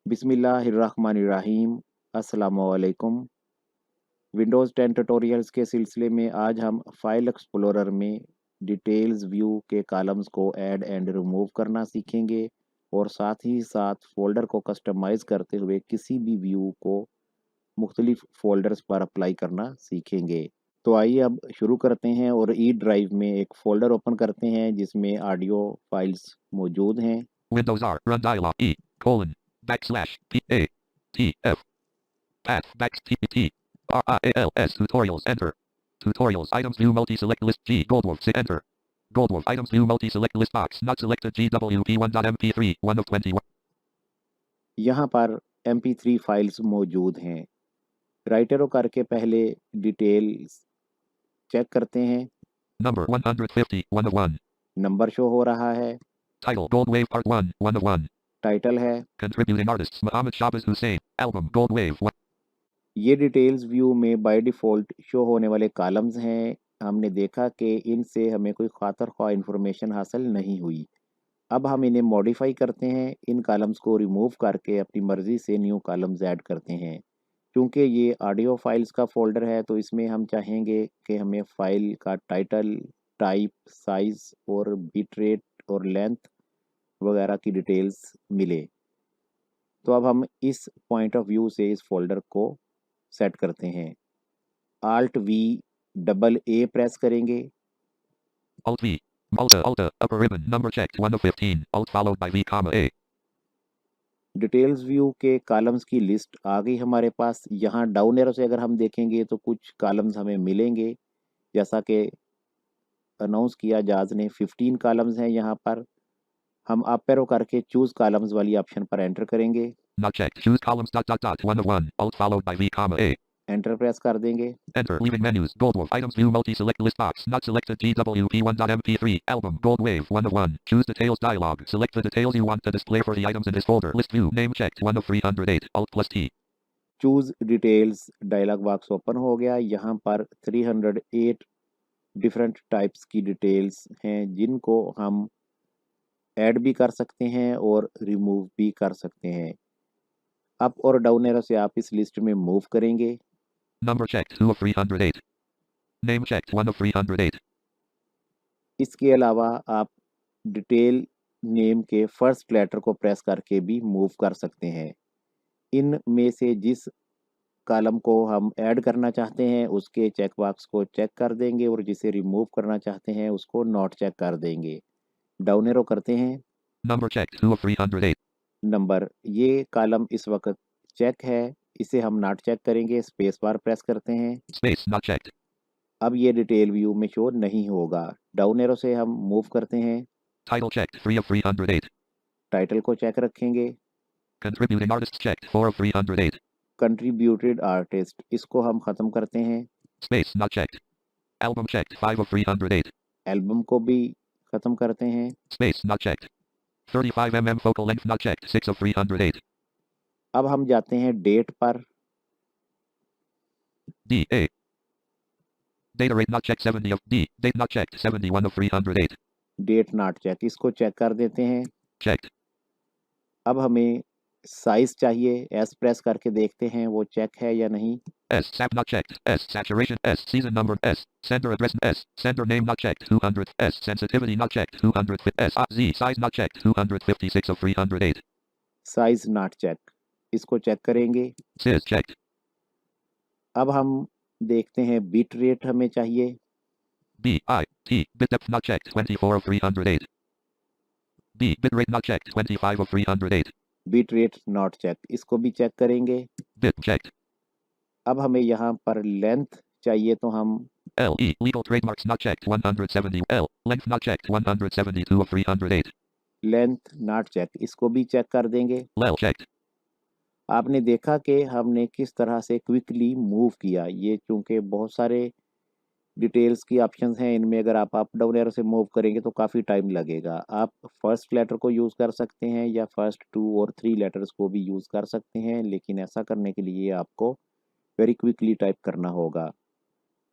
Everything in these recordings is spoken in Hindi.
बिस्मिल्लाहिर्रहमानिर्रहीम। अस्सलामुअलैकुम। विंडोज़ 10 ट्यूटोरियल्स के सिलसिले में आज हम फाइल एक्सप्लोरर में डिटेल्स व्यू के कॉलम्स को ऐड एंड रिमूव करना सीखेंगे और साथ ही साथ फ़ोल्डर को कस्टमाइज़ करते हुए किसी भी व्यू को मुख्तलिफ फ़ोल्डर्स पर अप्लाई करना सीखेंगे। तो आइए अब शुरू करते हैं और ई ड्राइव में एक फ़ोल्डर ओपन करते हैं जिसमें ऑडियो फाइल्स मौजूद हैं। Windows R, run dialog, E, colon, backslash, P, A, T, F, path, back, T, T, R, I, A, L, S, tutorials, enter. Tutorials, items, view, multi-select list, G, Goldwolf, enter. Goldwolf, items, view, multi-select list box, not selected, GWP1.mp3, 1 of 21. यहाँ पर MP3 फाइल्स मौजूद हैं। राइट एरो करके पहले डिटेल्स चेक करते हैं। Number 150, 1 of 1. नंबर शो हो रहा है। Title, Gold Wave Part 1, 1 of 1. Title है। Contributing artists, Muhammad Shabazz Hussain. Album, Gold Wave, 1. ये डिटेल्स व्यू में बाय डिफ़ॉल्ट शो होने वाले कॉलम्स हैं। हमने देखा कि इनसे हमें कोई ख़ातिर ख़्वाह इन्फॉर्मेशन हासिल नहीं हुई। अब हम इन्हें मॉडिफ़ाई करते हैं, इन कॉलम्स को रिमूव करके अपनी मर्ज़ी से न्यू कॉलम्स ऐड करते हैं। चूँकि ये ऑडियो फाइल्स का फ़ोल्डर है तो इसमें हम चाहेंगे कि हमें फ़ाइल का टाइटल, टाइप, साइज़ और बिट रेट और लेंथ वगैरह की डिटेल्स मिले। तो अब हम इस पॉइंट ऑफ व्यू से इस फ़ोल्डर को सेट करते हैं। Alt V double A press करेंगे। Alt V. Alta, upper ribbon, number checked, 1 of 15. Alt followed by V, comma, A. Details view के कॉलम्स की लिस्ट आ गई हमारे पास। यहाँ डाउन एरो से अगर हम देखेंगे तो कुछ कॉलम्स हमें मिलेंगे। जैसा कि अनाउंस किया जाज़ ने 15 कॉलम्स हैं यहाँ पर। हम अप एरो करके चूज़ कॉलम्स वाली ऑप्शन पर एंटर करेंगे। Not checked. Choose columns, 1 of 1. Alt followed by V, comma, A. Enter press कर देंगे। Enter. Leaving menus. Goldwolf. Items view multi-select list box. Not selected. GWP1.mp3. Album. Gold Wave. 1 of 1. Choose details dialog. Select the details you want to display for the items in this folder. List view. Name checked. 1 of 308. Alt plus T. Choose details dialog box open हो गया। यहाँ पर 308 डिफरेंट टाइप्स की डिटेल्स हैं जिनको हम ऐड भी कर सकते हैं और रिमूव भी कर सकते हैं। अप और डाउन एरो से आप इस लिस्ट में मूव करेंगे। Number checked. 2 of 308. Name checked. 1 of 308. इसके अलावा आप डिटेल नेम के फर्स्ट लेटर को प्रेस करके भी मूव कर सकते हैं। इनमें से जिस कॉलम को हम ऐड करना चाहते हैं उसके चेक बॉक्स को चेक कर देंगे और जिसे रिमूव करना चाहते हैं उसको नॉट चेक कर देंगे। डाउन एरो करते हैं। Number checked. 2 of 308. नंबर ये कॉलम इस वक्त चेक है, इसे हम नॉट चेक करेंगे। स्पेस बार प्रेस करते हैं। Space. Not checked. अब ये डिटेल व्यू में शो नहीं होगा। डाउन एरो से हम मूव करते हैं। Title checked. 3 of 308. टाइटल को चेक रखेंगे। Contributing artists checked. 4 of 308. Contributed artist इसको हम ख़त्म करते हैं। Space. Not checked. Album checked. 5 of 308. Album को भी ख़त्म करते हैं। Space. Not checked. 35 focal length. Not checked. 6 of 308. अब हम जाते हैं डेट पर। D. A. Data rate not checked. 70 of D. Date not checked. 71 of 308. Date not check इसको चेक कर देते हैं। Checked. अब हमें साइज़ चाहिए। एस प्रेस करके देखते हैं वो चेक है या नहीं। S. Sap not checked. S. Saturation. S. Season number. S. Sender address. S. Sender name not checked. 200. S. Sensitivity not checked. 200. S. Z. Size not checked. 256 of 308. Size not check इसको चेक करेंगे। Sis checked. अब हम देखते हैं बिट रेट हमें चाहिए। B. I. T. Bit depth not checked. 24 of 308. B. Bit rate not checked. 25 of 308. Bit rate not check इसको भी चेक करेंगे। Bit checked. अब हमें यहाँ पर लेंथ चाहिए तो हम L. E. Legal trademarks not checked. 170. L. Length not checked. 172 of 308. Length not check इसको भी चेक कर देंगे। Lel checked. आपने देखा कि हमने किस तरह से क्विकली मूव किया। ये चूँकि बहुत सारे डिटेल्स की ऑप्शंस हैं, इनमें अगर आप अप डाउन एरो से मूव करेंगे तो काफ़ी टाइम लगेगा। आप फर्स्ट लेटर को यूज़ कर सकते हैं या फर्स्ट 2 और 3 लेटर्स को भी यूज़ कर सकते हैं, लेकिन ऐसा करने के लिए आपको वेरी क्विकली टाइप करना होगा।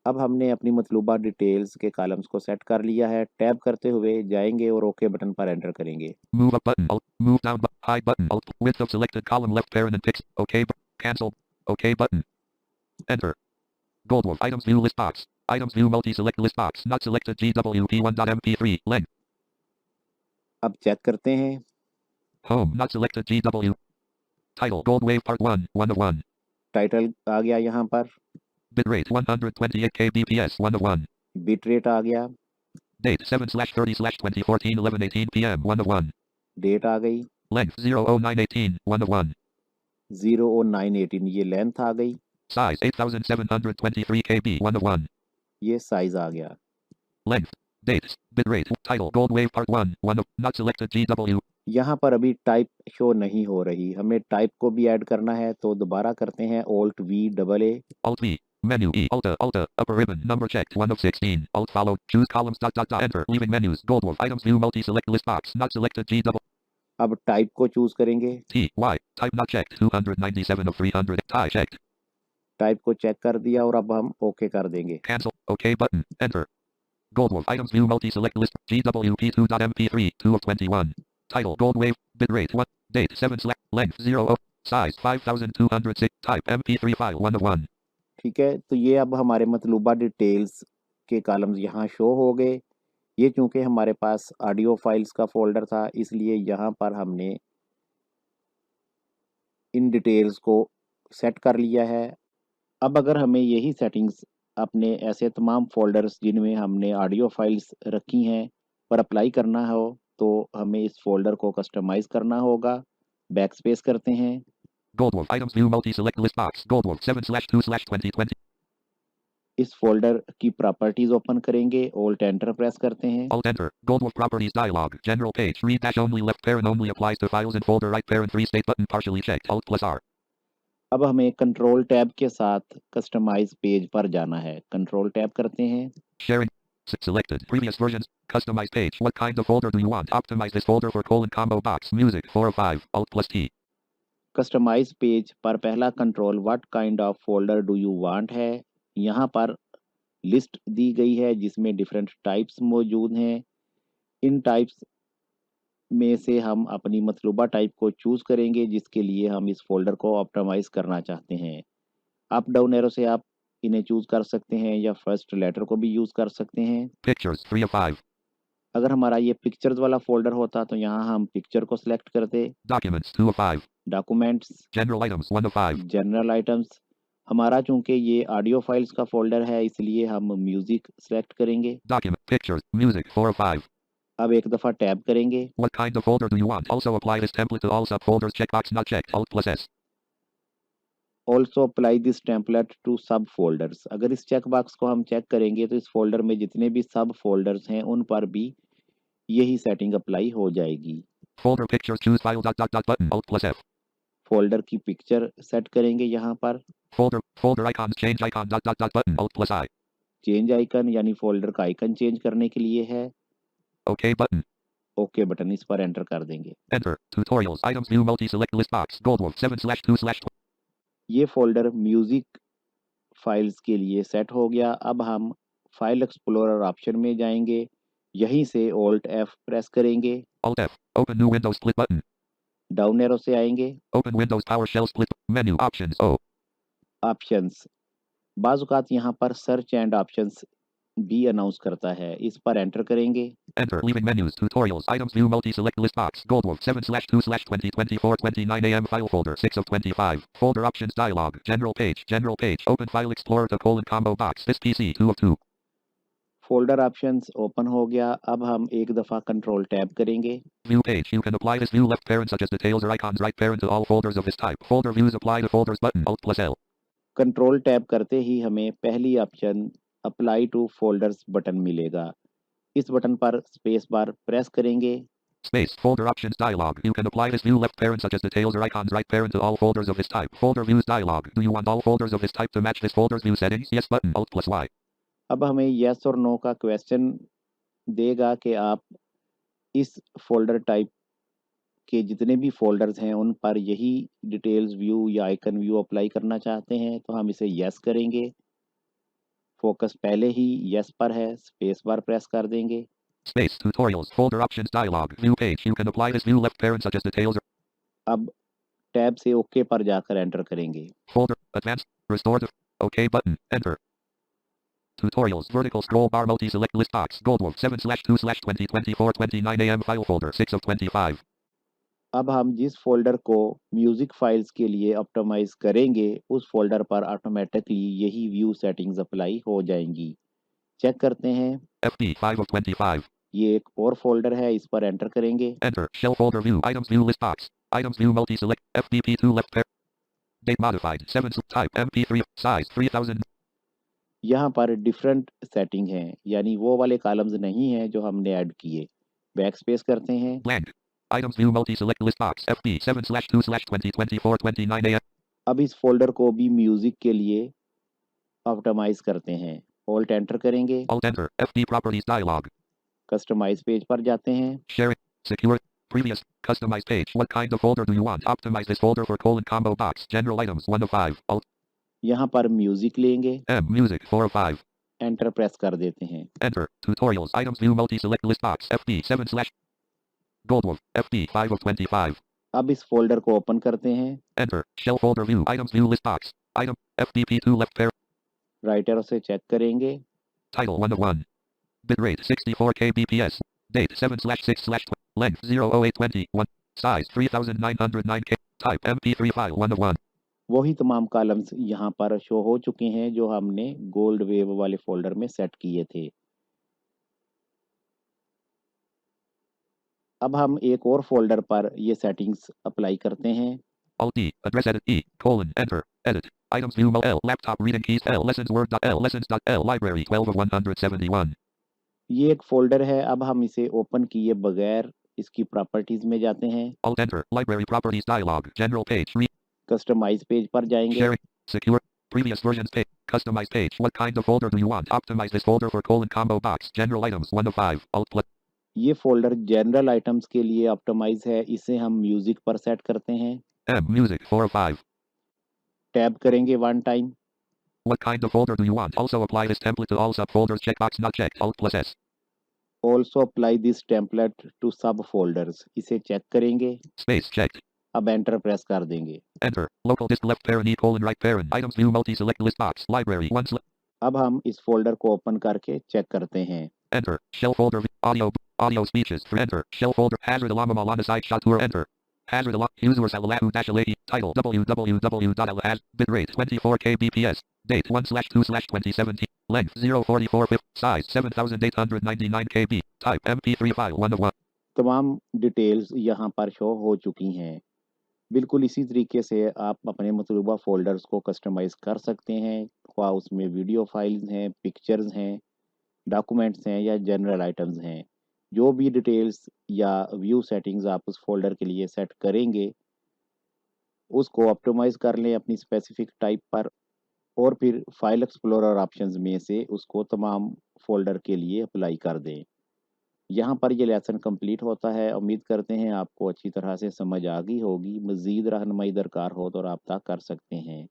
अब हमने अपनी मतलूबा डिटेल्स के कॉलम्स को सेट कर लिया है। टैब करते हुए जाएंगे और ओके बटन पर एंटर करेंगे। Move up button. Alt. Move down. Hide button. Alt. Width of selected column left parent and text. OK. Cancel. OK button. Enter. Goldwolf. Items view list box. Items view multi-select list box. Not selected GWP1.mp3. Length. अब चेक करते हैं। Home. Not selected GW. Title. Gold Wave Part 1. 1 of 1. Title आ गया यहाँ पर। Bitrate 128 kbps 1 of 1. Bit rate आ गया। Date 7/30/2014 11:18 p.m. 1 of 1. डेट आ गई। Length 00918 1 of 1. 0 और 918 ये लेंथ आ गई। Size 8723 kb 1 of 1. ये साइज आ गया। Length. Dates. Bitrate. Title. Gold Wave Part 1. 1 of. Not selected GW. यहाँ पर अभी टाइप शो नहीं हो रही, हमें टाइप को भी ऐड करना है तो दोबारा करते हैं Alt V double A। Alt V. Menu E. Alta. Upper ribbon. Number checked. 1 of 16. Alt follow. Choose columns. Enter. Leaving menus. Goldwolf. Items view multi-select list box. Not selected GW. अब टाइप को चूज करेंगे। T. Y. Type not checked. 297 of 300. Type checked. Type को चेक कर दिया और अब हम ओके कर देंगे। Cancel. OK button. Enter. Goldwolf. Items view multi-select list. GWP2.mp3. 2 of 21. Title. Gold Wave. Bitrate 1. Date 7 select. Length 0 of. Size 5206. Type MP3 file 1 of 1. ठीक है, तो ये अब हमारे मतलूबा डिटेल्स के कॉलम्स यहाँ शो हो गए। ये चूंकि हमारे पास ऑडियो फाइल्स का फोल्डर था, इसलिए यहाँ पर हमने इन डिटेल्स को सेट कर लिया है। अब अगर हमें यही सेटिंग्स अपने ऐसे तमाम फोल्डर्स जिनमें हमने ऑडियो फाइल्स रखी हैं पर अप्लाई करना हो, तो हमें इस फोल्डर को कस्टमाइज़ करना होगा। बैक स्पेस करते हैं। Goldwolf. Items view multi-select list box. Goldwolf 7/2/2020. इस फोल्डर की प्रॉपर्टीज ओपन करेंगे, ऑल्ट एंटर प्रेस करते हैं। Alt enter. Goldwolf properties dialog. General page. Read dash only left parent only applies to files in folder right parent free state button partially checked. Alt plus R. अब हमें कंट्रोल टैब के साथ कस्टमाइज पेज पर जाना है। कंट्रोल टैब करते हैं। Sharing. Selected. Previous versions. Customized page. What kind of folder do you want? Optimize this folder for combo box. Music 4 of 5. Alt plus T. Customize page पर पहला control what kind of folder do you want है। यहाँ पर लिस्ट दी गई है जिसमें डिफरेंट टाइप्स मौजूद हैं। इन टाइप्स में से हम अपनी मतलूबा टाइप को चूज करेंगे जिसके लिए हम इस फोल्डर को ऑप्टिमाइज करना चाहते हैं। अप डाउन एरो से आप इन्हें चूज कर सकते हैं या फर्स्ट लेटर को भी यूज कर सकते हैं। Pictures 3 of 5. अगर हमारा ये पिक्चर्स वाला फोल्डर होता तो यहाँ हम पिक्चर को सिलेक्ट करते। Documents 2 of 5. Documents, General items 1 of 5. General items. हमारा चूंकि ये ऑडियो फाइल्स का फोल्डर है इसलिए हम म्यूजिक सेलेक्ट करेंगे। Document. Pictures. Music 4 of 5. अब एक दफ़ा टैब करेंगे। What kind of folder do you want? Also apply this template to all subfolders. Checkbox not checked. Alt plus S. Also apply this template to sub folders. अगर इस चेक बॉक्स को हम चेक करेंगे तो इस फोल्डर में जितने भी सब फोल्डर्स हैं उन पर भी यही सेटिंग अप्लाई हो जाएगी। Folder pictures. Choose file button. Alt plus F. Folder की पिक्चर सेट करेंगे यहाँ पर। Folder icons. Change icon button. Alt plus I. Change icon यानी फोल्डर का आइकन चेंज करने के लिए है। OK button. ओके बटन, इस पर एंटर कर देंगे। Enter. Tutorials. Items view multi-select list box. Goldwolf 7/2/. ये फोल्डर म्यूजिक फाइल्स के लिए सेट हो गया। अब हम फाइल एक्सप्लोरर ऑप्शन में जाएंगे। यहीं से ऑल्ट F प्रेस करेंगे। Alt F. Open new window split button. Down arrow से आएंगे। Open Windows PowerShell split menu options. O. Options, बाज़ औक़ात यहाँ पर सर्च एंड ऑप्शंस भी अनाउंस करता है, इस पर एंटर करेंगे। Enter. Leaving menus. Tutorials. Items view multi-select list box. Goldwolf 7/2/2024 29 a.m. file folder 6 of 25. Folder options dialog. General page. General page. Open file explorer to combo box. This PC 2 of 2. Folder options open हो गया। अब हम एक दफ़ा कंट्रोल टैब करेंगे। View page. You can apply this view left parent such as details or icons right parent to all folders of this type. Folder views apply to folders button. Alt plus L. Control tab करते ही हमें पहली option apply to folders button मिलेगा। इस बटन पर स्पेस बार प्रेस करेंगे। Space. Folder options dialog. You can apply this view left parent such as details or icons right parent to all folders of this type. Folder views dialog. Do you want all folders of this type to match this folder's view settings? Yes button. Alt plus Y. अब हमें येस और नो का क्वेश्चन देगा कि आप इस फ़ोल्डर टाइप के जितने भी फ़ोल्डर्स हैं उन पर यही डिटेल्स व्यू या आइकन व्यू अप्लाई करना चाहते हैं, तो हम इसे येस करेंगे। फोकस पहले ही यस पर है, स्पेस बार प्रेस कर देंगे। Space. Tutorials. Folder options dialog. View page. You can apply this view left parent such as details or अब टैब से ओके पर जाकर एंटर करेंगे। folder. Advanced. Restore to. OK button. Enter. Tutorials. Vertical scroll bar multi-select list box. Goldwolf 7/2/2024 29 AM file folder 6 of 25. अब हम जिस फ़ोल्डर को म्यूज़िक फाइल्स के लिए ऑप्टिमाइज़ करेंगे, उस फ़ोल्डर पर ऑटोमैटिकली यही व्यू सेटिंग्स अप्लाई हो जाएँगी। चेक करते हैं, FB 5 of 25. ये एक और फ़ोल्डर है, इस पर एंटर करेंगे। Enter. Shell folder view. Items view list box. Items view multi-select. FBP2 left pair. Date modified. 7 type MP3 size 3000. यहाँ पर डिफरेंट सेटिंग हैं, यानी वो वाले कॉलम्स नहीं हैं जो हमने ऐड किए। बैकस्पेस करते हैं। Blank. Items view multi-select list box. FB 7/2/2024 29 AM. अब इस फ़ोल्डर को भी म्यूज़िक के लिए ऑप्टिमाइज़ करते हैं। ऑल्ट एंटर करेंगे, Alt enter. FB properties dialog. Customize page पर जाते हैं। Sharing. Secure. Previous. Customize page. What kind of folder do you want? Optimize this folder for combo box. General items 1 of 5. Alt यहाँ पर म्यूज़िक लेंगे, M music 4 of 5. Enter press कर देते हैं। Enter. Tutorials. Items view multi-select list box. FB 7 slash Goldwolf. FB 5 of 25. अब इस फ़ोल्डर को ओपन करते हैं। Enter. Shell folder view. Items view list box. Item. FBP2 left pair. Right arrow से चेक करेंगे। Title 1 of 1. Bitrate 64 kbps. Date 7/6/. Length 00820. 1. Size 3909 k. Type MP3 file 1 of 1. वही तमाम कॉलम्स यहाँ पर शो हो चुके हैं जो हमने गोल्ड वेव वाले फ़ोल्डर में सेट किए थे। अब हम एक और फ़ोल्डर पर ये सेटिंग्स अप्लाई करते हैं। Alt D. Address edit E. Colon. Enter. Edit. Items view L. Laptop reading keys L. Lessons word. L. Lessons.L. Library 12 of 171. ये एक फ़ोल्डर है, अब हम इसे ओपन किए बगैर इसकी प्रॉपर्टीज़ में जाते हैं। Alt enter. Library properties dialog. General page. Customize page पर जाएँगे। Sharing. Secure. Previous versions page. Customize page. What kind of folder do you want? Optimize this folder for combo box. General items 1 of 5. Alt plus. ये फ़ोल्डर जनरल आइटम्स के लिए ऑप्टिमाइज़ है, इसे हम म्यूज़िक पर सेट करते हैं। M music 4 of 5. टैब करेंगे 1 time. What kind of folder do you want? Also apply this template to all subfolders. Checkbox not checked. Alt plus S. Also apply this template to sub folders, इसे चेक करेंगे। Space checked. अब एंटर प्रेस कर देंगे। Enter. Local disk left parent E colon right parent. Items view multi-select list box. Library 1 अब हम इस फ़ोल्डर को ओपन करके चेक करते हैं। Enter. Shell folder. Audio speeches. Enter. Shell folder. Hazard alarm alana site shot tour. Enter. Hazard alarm. User salahu dash alati. Title www.alaz. Bitrate 24 kbps. Date 1/2/2017. Length 044 pip. Size 7899 kb. Type MP3 file 1 of 1. तमाम डिटेल्स यहाँ पर शो हो चुकी हैं। बिल्कुल इसी तरीके से आप अपने मतलूबा फ़ोल्डर्स को कस्टमाइज़ कर सकते हैं, ख्वाह उसमें वीडियो फाइल्स हैं, पिक्चर्स हैं, डॉक्यूमेंट्स हैं या जनरल आइटम्स हैं। जो भी डिटेल्स या व्यू सेटिंग्स आप उस फ़ोल्डर के लिए सेट करेंगे, उसको ऑप्टिमाइज़ कर लें अपनी स्पेसिफ़िक टाइप पर और फिर फाइल एक्सप्लोरर ऑप्शंस में से उसको तमाम फ़ोल्डर के लिए अप्लाई कर दें। यहाँ पर ये लेसन कंप्लीट होता है। उम्मीद करते हैं आपको अच्छी तरह से समझ आ गई होगी। मज़ीद रहनुमाई दरकार हो तो रब्ता कर सकते हैं।